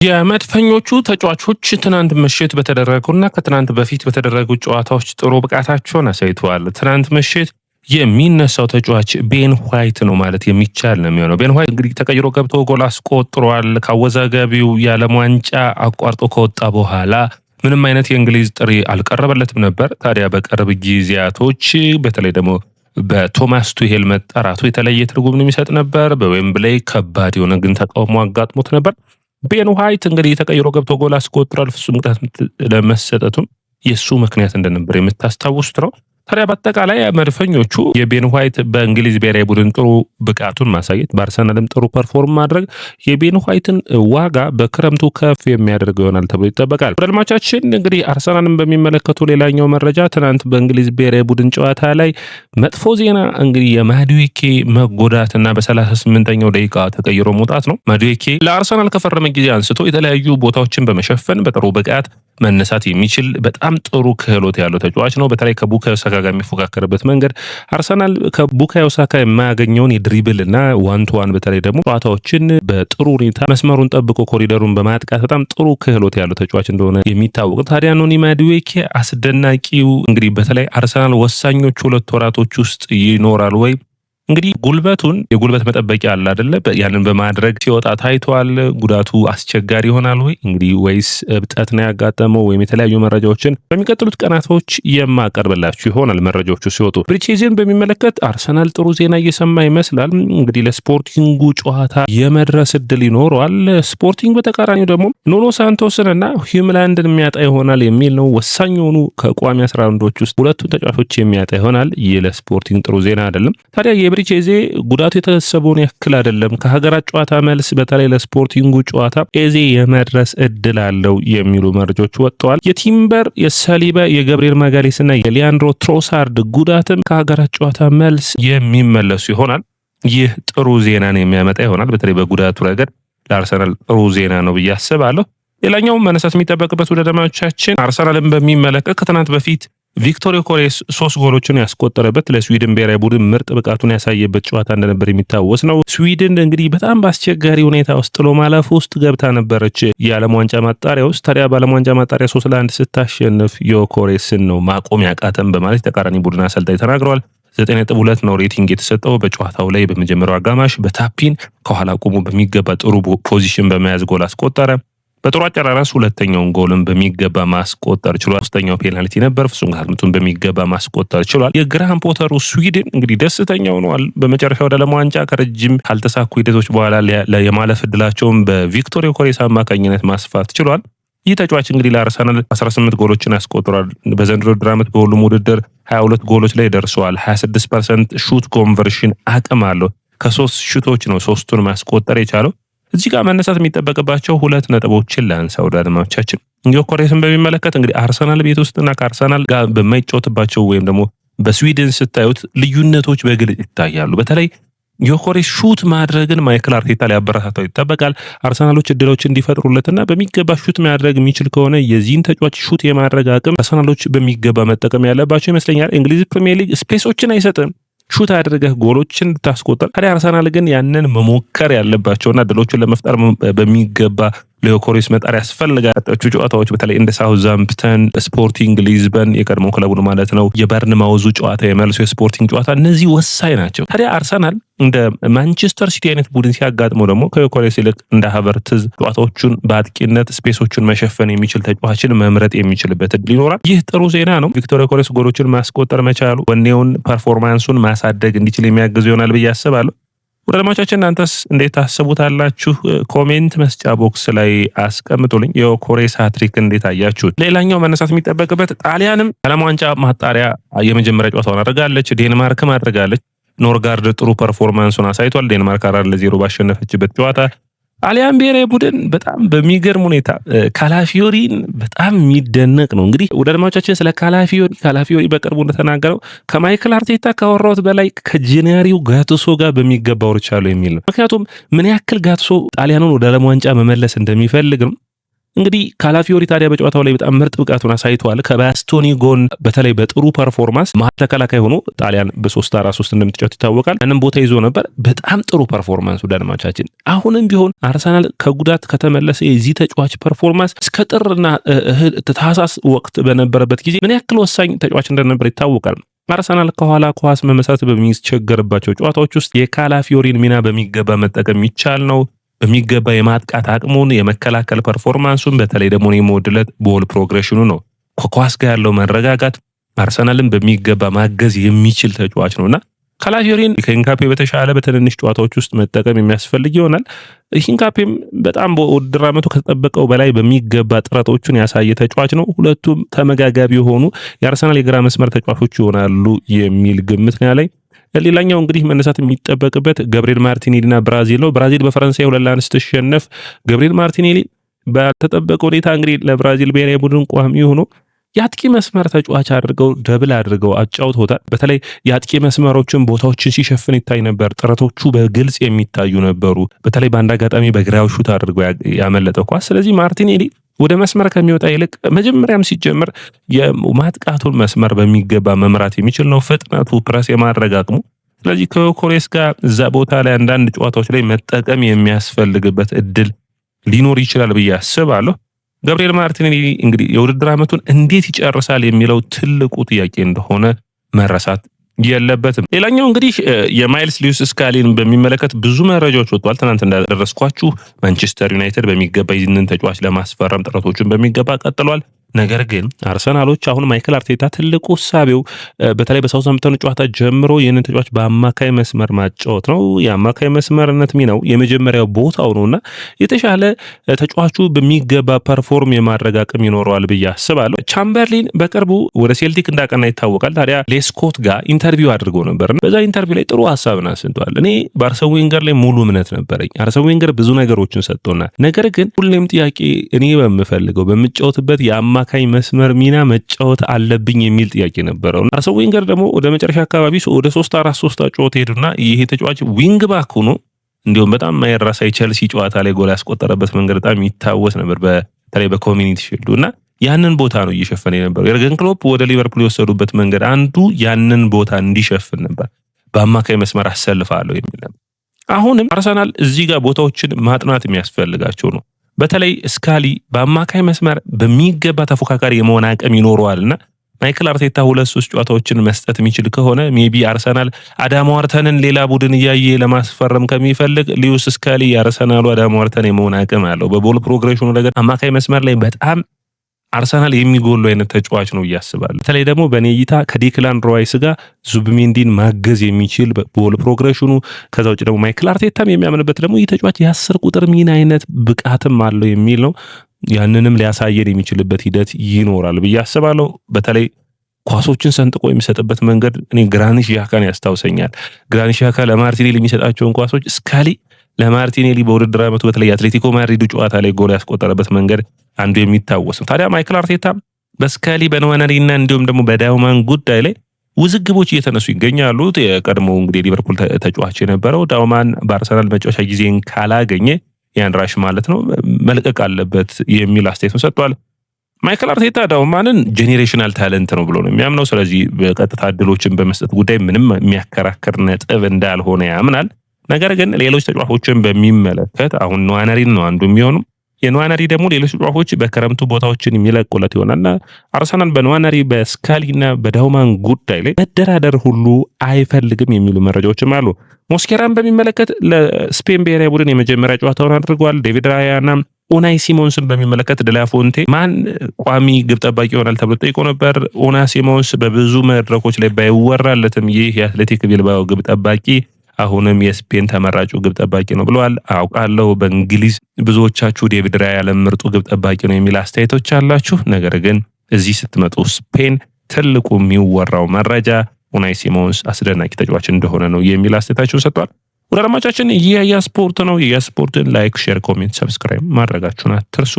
የመድፈኞቹ ተጫዋቾች ትናንት ምሽት በተደረጉና ከትናንት በፊት በተደረጉ ጨዋታዎች ጥሩ ብቃታቸውን አሳይተዋል። ትናንት ምሽት የሚነሳው ተጫዋች ቤን ዋይት ነው ማለት የሚቻል ነው የሚሆነው። ቤን ዋይት እንግዲህ ተቀይሮ ገብቶ ጎል አስቆጥሯል። ከአወዛጋቢው የዓለም ዋንጫ አቋርጦ ከወጣ በኋላ ምንም አይነት የእንግሊዝ ጥሪ አልቀረበለትም ነበር። ታዲያ በቅርብ ጊዜያቶች በተለይ ደግሞ በቶማስ ቱሄል መጠራቱ የተለየ ትርጉም የሚሰጥ ነበር። በዌምብሌይ ከባድ የሆነ ግን ተቃውሞ አጋጥሞት ነበር። ቤን ዋይት እንግዲህ ተቀይሮ ገብቶ ጎል አስቆጥሯል። ፍጹም ቅጣት ለመሰጠቱም የሱ ምክንያት እንደነበር የምታስታውሱት ነው። ታዲያ በአጠቃላይ መድፈኞቹ የቤን ዋይት በእንግሊዝ ብሔራዊ ቡድን ጥሩ ብቃቱን ማሳየት፣ በአርሰናልም ጥሩ ፐርፎርም ማድረግ የቤን ዋይትን ዋጋ በክረምቱ ከፍ የሚያደርገው ይሆናል ተብሎ ይጠበቃል። ወዳጆቻችን እንግዲህ አርሰናልን በሚመለከቱ ሌላኛው መረጃ ትናንት በእንግሊዝ ብሔራዊ ቡድን ጨዋታ ላይ መጥፎ ዜና እንግዲህ የማዱዌኬ መጎዳትና በ38ኛው ደቂቃ ተቀይሮ መውጣት ነው። ማዱዌኬ ለአርሰናል ከፈረመ ጊዜ አንስቶ የተለያዩ ቦታዎችን በመሸፈን በጥሩ ብቃት መነሳት የሚችል በጣም ጥሩ ክህሎት ያለው ተጫዋች ነው። በተለይ ከቡካዮ ሳካ ጋር የሚፎካከርበት መንገድ አርሰናል ከቡካዮ ሳካ የማያገኘውን የድሪብል እና ዋን ቱ ዋን በተለይ ደግሞ ጨዋታዎችን በጥሩ ሁኔታ መስመሩን ጠብቆ ኮሪደሩን በማጥቃት በጣም ጥሩ ክህሎት ያለው ተጫዋች እንደሆነ የሚታወቅ። ታዲያ ኖኒ ማዱዌኬ አስደናቂው እንግዲህ በተለይ አርሰናል ወሳኞቹ 2 ወራቶች ውስጥ ይኖራል ወይ? እንግዲህ የጉልበት መጠበቂያ አለ አይደለ? ያንን በማድረግ ሲወጣ ታይቷል። ጉዳቱ አስቸጋሪ ይሆናል ወይ እንግዲህ ወይስ እብጠት ነው ያጋጠመው ወይም የተለያዩ መረጃዎችን በሚቀጥሉት ቀናቶች የማቀርብላችሁ ይሆናል። መረጃዎቹ ሲወጡ ብሪቼዝን በሚመለከት አርሰናል ጥሩ ዜና እየሰማ ይመስላል። እንግዲህ ለስፖርቲንጉ ጨዋታ የመድረስ እድል ይኖረዋል። ስፖርቲንግ በተቃራኒው ደግሞ ኑኖ ሳንቶስን እና ሂምላንድን የሚያጣ ይሆናል የሚል ነው። ወሳኝ የሆኑ ከቋሚ 11ዶች ውስጥ 2ቱን ተጫዋቾች የሚያጣ ይሆናል። ይህ ለስፖርቲንግ ጥሩ ዜና አይደለም። ታዲያ ብሪቼዜ ጉዳቱ የተሰበውን ያክል አይደለም። ከሀገራት ጨዋታ መልስ በተለይ ለስፖርቲንጉ ጨዋታ ኤዜ የመድረስ እድል አለው የሚሉ መረጃዎች ወጥተዋል። የቲምበር፣ የሳሊባ፣ የገብርኤል ማጋሌስ እና የሊያንድሮ ትሮሳርድ ጉዳትም ከሀገራት ጨዋታ መልስ የሚመለሱ ይሆናል። ይህ ጥሩ ዜናን የሚያመጣ ይሆናል። በተለይ በጉዳቱ ረገድ ለአርሰናል ጥሩ ዜና ነው ብዬ አስባለሁ። ሌላኛው መነሳት የሚጠበቅበት ወደ ደማቻችን አርሰናልን በሚመለከት ከትናንት በፊት ቪክቶር ዮኬሬስ 3 ጎሎችን ያስቆጠረበት ለስዊድን ብሔራዊ ቡድን ምርጥ ብቃቱን ያሳየበት ጨዋታ እንደነበር የሚታወስ ነው። ስዊድን እንግዲህ በጣም በአስቸጋሪ ሁኔታ ውስጥ ጥሎ ማለፍ ውስጥ ገብታ ነበረች የዓለም ዋንጫ ማጣሪያ ውስጥ። ታዲያ በዓለም ዋንጫ ማጣሪያ 3-1 ስታሸንፍ ዮኬሬስን ነው ማቆም ያቃተም በማለት ተቃራኒ ቡድን አሰልጣኝ ተናግረዋል። 9.2 ነው ሬቲንግ የተሰጠው። በጨዋታው ላይ በመጀመሪያው አጋማሽ በታፒን ከኋላ ቆሞ በሚገባ ጥሩ ፖዚሽን በመያዝ ጎል አስቆጠረ። በጥሩ አጨራረስ ሁለተኛውን ጎልን በሚገባ ማስቆጠር ችሏል። ሶስተኛው ፔናልቲ ነበር፣ ፍጹም ቅጣት ምቱን በሚገባ ማስቆጠር ችሏል። የግራሃም ፖተሩ ስዊድን እንግዲህ ደስተኛ ሆነዋል። በመጨረሻው ወደ ዓለም ዋንጫ ከረጅም ካልተሳኩ ሂደቶች በኋላ የማለፍ እድላቸውን በቪክቶር ዮኬሬስ አማካኝነት ማስፋት ችሏል። ይህ ተጫዋች እንግዲህ ለአርሰናል 18 ጎሎችን ያስቆጥሯል። በዘንድሮ ዓመት በሁሉም ውድድር 22 ጎሎች ላይ ደርሰዋል። 26% ሹት ኮንቨርሽን አቅም አለው። ከ3 ሹቶች ነው 3ቱን ማስቆጠር የቻለው። እዚህ ጋር መነሳት የሚጠበቅባቸው 2 ነጥቦችን ላንሳ ወደ አድማጮቻችን። ዮኬሬስን በሚመለከት እንግዲህ አርሰናል ቤት ውስጥና ከአርሰናል ጋር በማይጫወትባቸው ወይም ደግሞ በስዊድን ስታዩት ልዩነቶች በግልጽ ይታያሉ። በተለይ ዮኬሬስ ሹት ማድረግን ማይክል አርቴታ ሊያበረታታው ይጠበቃል። አርሰናሎች እድሎች እንዲፈጥሩለትና በሚገባ ሹት ማድረግ የሚችል ከሆነ የዚህን ተጫዋች ሹት የማድረግ አቅም አርሰናሎች በሚገባ መጠቀም ያለባቸው ይመስለኛል። እንግሊዝ ፕሪሚየር ሊግ ስፔሶችን አይሰጥም ሹት አድርገህ ጎሎችን ታስቆጠር። ታዲያ አርሰናል ግን ያንን መሞከር ያለባቸውና ድሎችን ለመፍጠር በሚገባ ለዮኬሬስ መጣር ያስፈልጋል። ጨዋታዎች በተለይ እንደ ሳውዛምፕተን፣ ስፖርቲንግ ሊዝበን የቀድሞ ክለቡ ማለት ነው፣ የበርንማውዙ ጨዋታ፣ የመልሶ የስፖርቲንግ ጨዋታ እነዚህ ወሳኝ ናቸው። ታዲያ አርሰናል እንደ ማንቸስተር ሲቲ አይነት ቡድን ሲያጋጥመው ደግሞ ከዮኬሬስ ይልቅ እንደ ሀቨርትዝ ጨዋታዎቹን በአጥቂነት ስፔሶቹን መሸፈን የሚችል ተጫዋችን መምረጥ የሚችልበት እድል ይኖራል። ይህ ጥሩ ዜና ነው። ቪክቶር ዮኬሬስ ጎሎችን ማስቆጠር መቻሉ ወኔውን ፐርፎርማንሱን ማሳደግ እንዲችል የሚያግዝ ይሆናል ብዬ አስባለሁ። ወደ አድማጮቻችን እናንተስ እንዴት ታስቡታላችሁ? ኮሜንት መስጫ ቦክስ ላይ አስቀምጡልኝ። የዮኬሬስ ሃትሪክ እንዴት አያችሁት? ሌላኛው መነሳት የሚጠበቅበት ጣሊያንም ዓለም ዋንጫ ማጣሪያ የመጀመሪያ ጨዋታውን አድርጋለች። ዴንማርክም አድርጋለች። ኖርጋርድ ጥሩ ፐርፎርማንሱን አሳይቷል። ዴንማርክ 4-0 ባሸነፈችበት ጨዋታ ጣሊያን ብሔራዊ ቡድን በጣም በሚገርም ሁኔታ ካላፊዮሪን በጣም የሚደነቅ ነው። እንግዲህ ወደ አድማጮቻችን ስለ ካላፊዮሪ በቅርቡ እንደተናገረው ከማይክል አርቴታ ካወራሁት በላይ ከጄኔሪው ጋቱሶ ጋር በሚገባ ወርቻለሁ የሚል ነው። ምክንያቱም ምን ያክል ጋቱሶ ጣሊያኑን ወደ ዓለም ዋንጫ መመለስ እንደሚፈልግ ነው። እንግዲህ ካላፊዮሪ ታዲያ በጨዋታው ላይ በጣም ምርጥ ብቃቱን አሳይቷል። ከባስቶኒ ጎን በተለይ በጥሩ ፐርፎርማንስ መሀል ተከላካይ ሆኖ ጣሊያን በ3-4-3 እንደምትጫወት ይታወቃል። ያንን ቦታ ይዞ ነበር። በጣም ጥሩ ፐርፎርማንስ ወዳድማቻችን። አሁንም ቢሆን አርሰናል ከጉዳት ከተመለሰ የዚህ ተጫዋች ፐርፎርማንስ እስከ ጥርና ታህሳስ ወቅት በነበረበት ጊዜ ምን ያክል ወሳኝ ተጫዋች እንደነበር ይታወቃል። አርሰናል ከኋላ ኳስ መመሳት በሚቸገርባቸው ጨዋታዎች ውስጥ የካላፊዮሪን ሚና በሚገባ መጠቀም ይቻል ነው። በሚገባ የማጥቃት አቅሙን የመከላከል ፐርፎርማንሱን በተለይ ደግሞ የሞድለት ቦል ፕሮግሬሽኑ ነው። ከኳስ ጋር ያለው መረጋጋት አርሰናልን በሚገባ ማገዝ የሚችል ተጫዋች ነውና ካላፊዮሪን ከኢንካፔ በተሻለ በትንንሽ ጨዋታዎች ውስጥ መጠቀም የሚያስፈልግ ይሆናል። ኢንካፔም በጣም በውድድር ዓመቱ ከተጠበቀው በላይ በሚገባ ጥረቶቹን ያሳየ ተጫዋች ነው። ሁለቱም ተመጋጋቢ የሆኑ የአርሰናል የግራ መስመር ተጫዋቾች ይሆናሉ የሚል ግምት ነው ያለኝ። ሌላኛው እንግዲህ መነሳት የሚጠበቅበት ገብርኤል ማርቲኔሊና ብራዚል ነው። ብራዚል በፈረንሳይ 2-1 ስትሸነፍ ገብርኤል ማርቲኔሊ ባልተጠበቀ ሁኔታ እንግዲህ ለብራዚል ብሔራዊ ቡድን ቋሚ ሆኖ የአጥቂ መስመር ተጫዋች አድርገው ደብል አድርገው አጫውተውታል። በተለይ የአጥቂ መስመሮችን ቦታዎችን ሲሸፍን ይታይ ነበር። ጥረቶቹ በግልጽ የሚታዩ ነበሩ። በተለይ በአንድ አጋጣሚ በግራው ሹት አድርገው ያመለጠው ኳስ። ስለዚህ ማርቲኔሊ ወደ መስመር ከሚወጣ ይልቅ መጀመሪያም ሲጀምር የማጥቃቱን መስመር በሚገባ መምራት የሚችል ነው። ፍጥነቱ፣ ፕረስ የማድረግ አቅሙ። ስለዚህ ከኮሬስ ጋር እዛ ቦታ ላይ አንዳንድ ጨዋታዎች ላይ መጠቀም የሚያስፈልግበት እድል ሊኖር ይችላል ብዬ አስባለሁ። ገብርኤል ማርቲኔሊ እንግዲህ የውድድር ዓመቱን እንዴት ይጨርሳል የሚለው ትልቁ ጥያቄ እንደሆነ መረሳት የለበትም። ሌላኛው እንግዲህ የማይልስ ሉዊስ ስካሊን በሚመለከት ብዙ መረጃዎች ወጥቷል። ትናንት እንዳደረስኳችሁ ማንቸስተር ዩናይትድ በሚገባ ይህንን ተጫዋች ለማስፈረም ጥረቶችን በሚገባ ቀጥሏል። ነገር ግን አርሰናሎች አሁን ማይክል አርቴታ ትልቁ ሳቢው በተለይ በሳውዛምፕተን ጨዋታ ጀምሮ ይህንን ተጫዋች በአማካይ መስመር ማጫወት ነው። የአማካይ መስመርነት ሚናው የመጀመሪያው ቦታው ነውና የተሻለ ተጫዋቹ በሚገባ ፐርፎርም የማድረግ አቅም ይኖረዋል ብዬ አስባለሁ። ቻምበርሊን በቅርቡ ወደ ሴልቲክ እንዳቀና ይታወቃል። ታዲያ ሌስኮት ጋር ኢንተርቪው አድርጎ ነበር። በዛ ኢንተርቪው ላይ ጥሩ ሀሳብን አስንቷል። እኔ በአርሰን ዌንገር ላይ ሙሉ እምነት ነበረኝ። አርሰን ዌንገር ብዙ ነገሮችን ሰጥቶናል። ነገር ግን ሁሌም ጥያቄ እኔ በምፈልገው በምጫወትበት የአማካይ መስመር ሚና መጫወት አለብኝ የሚል ጥያቄ ነበረው። አርሰን ዌንገር ደግሞ ወደ መጨረሻ አካባቢ ወደ 3-4-3 አጫወት ሄዱና ይሄ ተጫዋች ዊንግ ባክ ሆኖ እንዲሁም በጣም ማይረሳ የቼልሲ ጨዋታ ላይ ጎል ያስቆጠረበት መንገድ በጣም ይታወስ ነበር፣ በተለይ በኮሚኒቲ ሺልዱ። ያንን ቦታ ነው እየሸፈነ የነበረው። የርገን ክሎፕ ወደ ሊቨርፑል የወሰዱበት መንገድ አንዱ ያንን ቦታ እንዲሸፍን ነበር። በአማካይ መስመር አሰልፋለሁ የሚል ነበር። አሁንም አርሰናል እዚህ ጋር ቦታዎችን ማጥናት የሚያስፈልጋቸው ነው። በተለይ ስካሊ በአማካይ መስመር በሚገባ ተፎካካሪ የመሆን አቅም ይኖረዋልና ማይክል አርቴታ 2-3 ጨዋታዎችን መስጠት የሚችል ከሆነ ሜቢ አርሰናል አዳም ዋርተንን ሌላ ቡድን እያየ ለማስፈረም ከሚፈልግ ሉዊስ ስካሊ የአርሰናሉ አዳም ዋርተን የመሆን አቅም አለው። በቦል ፕሮግሬሽኑ ነገር አማካይ መስመር ላይ በጣም አርሰናል የሚጎሉ አይነት ተጫዋች ነው እያስባል። በተለይ ደግሞ በኔ እይታ ከዲክላን ራይስ ጋር ዙቢሜንዲን ማገዝ የሚችል ቦል ፕሮግሬሽኑ። ከዛ ውጭ ደግሞ ማይክል አርቴታም የሚያምንበት ደግሞ ይህ ተጫዋች የ10 ቁጥር ሚና አይነት ብቃትም አለው የሚል ነው። ያንንም ሊያሳየን የሚችልበት ሂደት ይኖራል ብዬ አስባለሁ። በተለይ ኳሶችን ሰንጥቆ የሚሰጥበት መንገድ እኔ ግራኒት ዣካን ያስታውሰኛል። ግራኒት ዣካ ለማርቲኔሊ የሚሰጣቸውን ኳሶች ስካሊ ለማርቲኔሊ በውድድር ዓመቱ በተለይ አትሌቲኮ ማድሪዱ ጨዋታ ላይ ጎል ያስቆጠረበት መንገድ አንዱ የሚታወስ ነው። ታዲያ ማይክል አርቴታ በስካሊ በንዋነሪና እንዲሁም ደግሞ በዳውማን ጉዳይ ላይ ውዝግቦች እየተነሱ ይገኛሉ። የቀድሞ እንግዲህ ሊቨርፑል ተጫዋች የነበረው ዳውማን በአርሰናል መጫወቻ ጊዜን ካላገኘ ያን ራሽ ማለት ነው መልቀቅ አለበት የሚል አስተያየቱን ሰጥቷል። ማይክል አርቴታ ዳውማንን ጄኔሬሽናል ታለንት ነው ብሎ ነው የሚያምነው። ስለዚህ በቀጥታ እድሎችን በመስጠት ጉዳይ ምንም የሚያከራክር ነጥብ እንዳልሆነ ያምናል። ነገር ግን ሌሎች ተጫዋቾችን በሚመለከት አሁን ንዋነሪን ነው አንዱ የሚሆኑ። የንዋነሪ ደግሞ ሌሎች ተጫዋቾች በክረምቱ ቦታዎችን የሚለቁለት ይሆናልና አርሰናል በንዋነሪ በስካሊና በዳውማን ጉዳይ ላይ መደራደር ሁሉ አይፈልግም የሚሉ መረጃዎችም አሉ። ሞስኬራን በሚመለከት ለስፔን ብሔራዊ ቡድን የመጀመሪያ ጨዋታውን አድርጓል። ዴቪድ ራያና ኡናይ ሲሞንስን በሚመለከት ደላፎንቴ ማን ቋሚ ግብ ጠባቂ ይሆናል ተብሎ ጠይቆ ነበር። ኡናይ ሲሞንስ በብዙ መድረኮች ላይ ባይወራለትም ይህ የአትሌቲክ ቢልባኦ ግብ ጠባቂ አሁንም የስፔን ተመራጩ ግብ ጠባቂ ነው ብለዋል። አውቃለሁ በእንግሊዝ ብዙዎቻችሁ ዴቪድ ራያ ምርጡ ግብ ጠባቂ ነው የሚል አስተያየቶች አላችሁ። ነገር ግን እዚህ ስትመጡ ስፔን ትልቁ የሚወራው መረጃ ኡናይ ሲሞንስ አስደናቂ ተጫዋች እንደሆነ ነው የሚል አስተያየታችሁን ሰጥቷል። ወደ አድማጫችን የያ ስፖርት ነው። የያ ስፖርትን ላይክ፣ ሼር፣ ኮሜንት፣ ሰብስክራይብ ማድረጋችሁን አትርሱ።